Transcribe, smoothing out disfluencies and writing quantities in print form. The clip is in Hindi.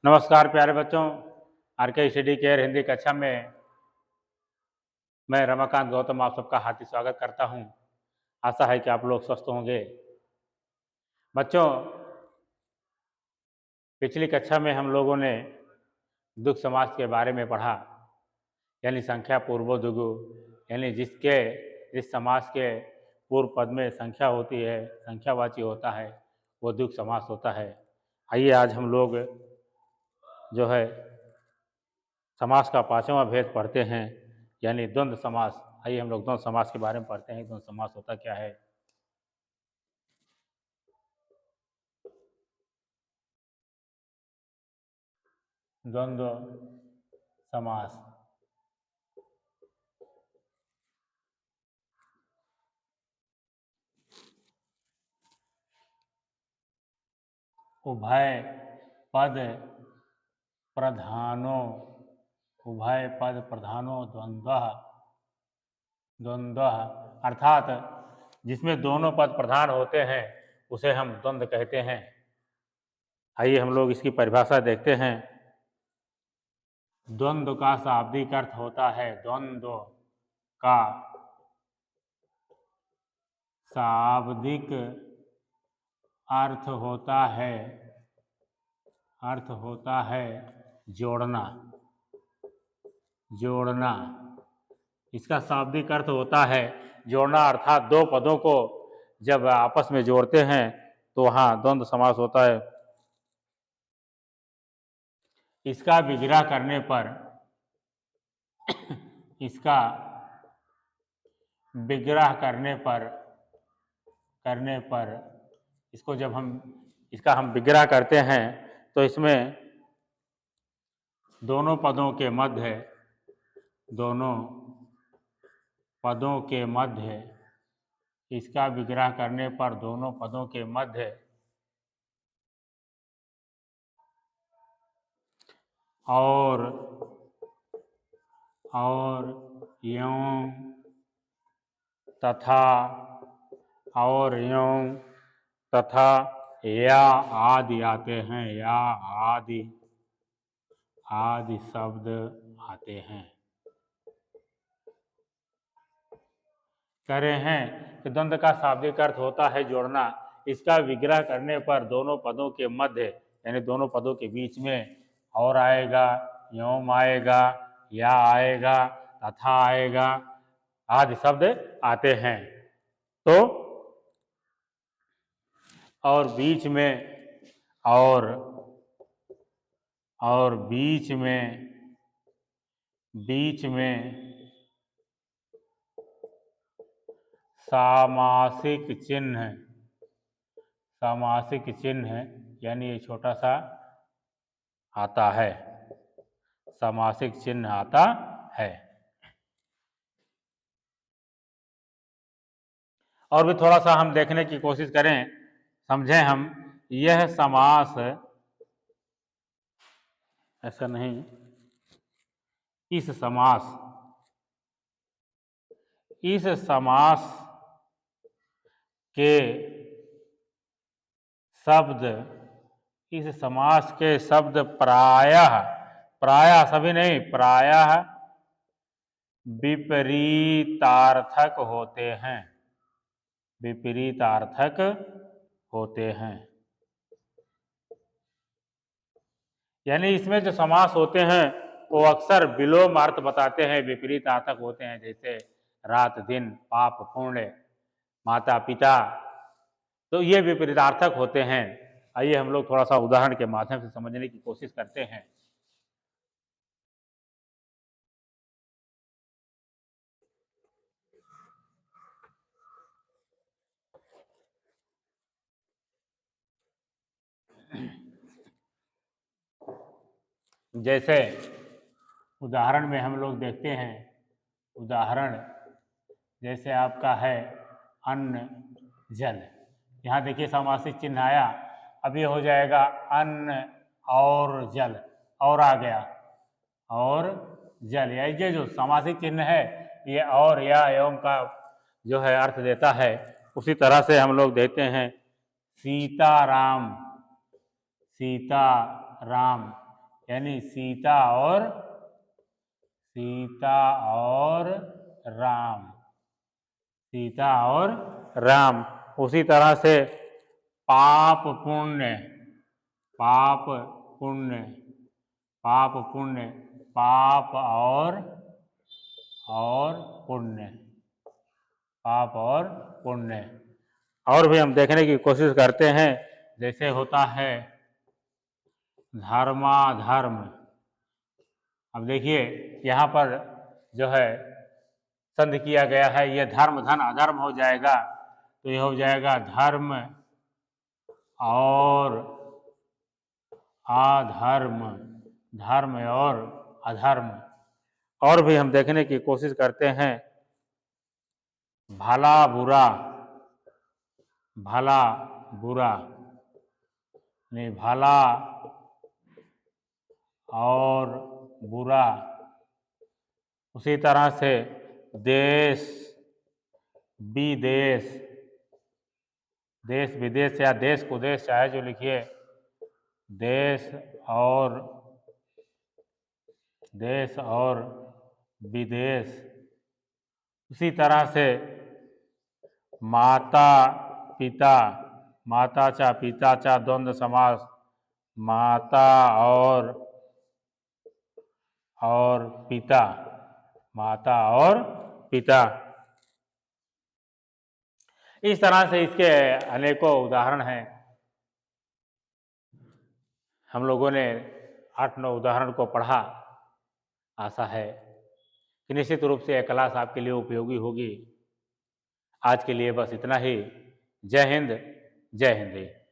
नमस्कार प्यारे बच्चों, आरके स्टडी केयर हिंदी कक्षा में मैं रमाकांत गौतम आप सबका हार्दिक स्वागत करता हूं। आशा है कि आप लोग स्वस्थ होंगे। बच्चों, पिछली कक्षा में हम लोगों ने दुख समास के बारे में पढ़ा, यानी संख्या पूर्वो दुगु, यानी जिस समास के पूर्व पद में संख्या होती है, संख्यावाची होता है, वो दुख समास होता है। आइए आज हम लोग जो है समास का पांचवा भेद पढ़ते हैं, यानी द्वंद्व समास। आइए हम लोग द्वंद्व समास के बारे में पढ़ते हैं। द्वंद्व समास होता क्या है? द्वंद्व समास उभय पद प्रधानो द्वंद्व अर्थात जिसमें दोनों पद प्रधान होते हैं उसे हम द्वंद्व कहते हैं। आइए हम लोग इसकी परिभाषा देखते हैं। द्वंद्व का शाब्दिक अर्थ होता है, द्वंद्व का शाब्दिक अर्थ होता है जोड़ना। इसका शाब्दिक अर्थ होता है जोड़ना, अर्थात दो पदों को जब आपस में जोड़ते हैं तो वहाँ द्वंद्व समास होता है। इसका विग्रह करने पर इसको जब इसका हम विग्रह करते हैं तो इसमें दोनों पदों के मध्य इसका विग्रह करने पर दोनों पदों के मध्य और यों तथा या आदि आते हैं, आदि शब्द आते हैं। कह रहे हैं कि द्वंद्व का शाब्दिक अर्थ होता है जोड़ना। इसका विग्रह करने पर दोनों पदों के मध्य, यानी दोनों पदों के बीच में और आएगा, यों आएगा, या आएगा, तथा आएगा, आदि शब्द आते हैं। तो और बीच में सामासिक चिन्ह यानी ये छोटा सा आता है, सामासिक चिन्ह आता है। और भी थोड़ा सा हम देखने की कोशिश करें, समझें हम। यह समास ऐसा नहीं, इस समास के शब्द प्रायः सभी नहीं, प्रायः विपरीतार्थक होते हैं। यानी इसमें जो समास होते हैं वो अक्सर विलोम अर्थ बताते हैं, विपरीतार्थक होते हैं। जैसे रात दिन, पाप पुण्य, माता पिता, तो ये विपरीतार्थक होते हैं। आइए हम लोग थोड़ा सा उदाहरण के माध्यम से समझने की कोशिश करते हैं। जैसे उदाहरण में हम लोग देखते हैं, उदाहरण जैसे आपका है अन्न जल। यहाँ देखिए समासिक चिन्ह आया, अब ये हो जाएगा अन्न और जल, और आ गया और जल। ये जो समासिक चिन्ह है ये और या एवं का जो है अर्थ देता है। उसी तरह से हम लोग देते हैं सीताराम, यानी सीता और राम, सीता और राम। उसी तरह से पाप पुण्य, पाप पुण्य, पाप पुण्य, पाप और पुण्य, पाप और पुण्य। और भी हम देखने की कोशिश करते हैं, जैसे होता है धर्माधर्म। अब देखिए यहाँ पर जो है संधि किया गया है, ये धर्म धन अधर्म हो जाएगा, तो ये हो जाएगा धर्म और अधर्म, धर्म और अधर्म। और भी हम देखने की कोशिश करते हैं, भला बुरा, भला बुरा, नहीं भला और बुरा। उसी तरह से देश विदेश, देश विदेश या देश को देश चाहे जो लिखिए, देश और विदेश। उसी तरह से माता पिता, माता चा पिता चा द्वंद्व समास, माता और पिता, माता और पिता। इस तरह से इसके अनेकों उदाहरण हैं। हम लोगों ने 8-9 उदाहरण को पढ़ा। आशा है कि निश्चित रूप से यह क्लास आपके लिए उपयोगी होगी। आज के लिए बस इतना ही। जय हिंद, जय हिंद।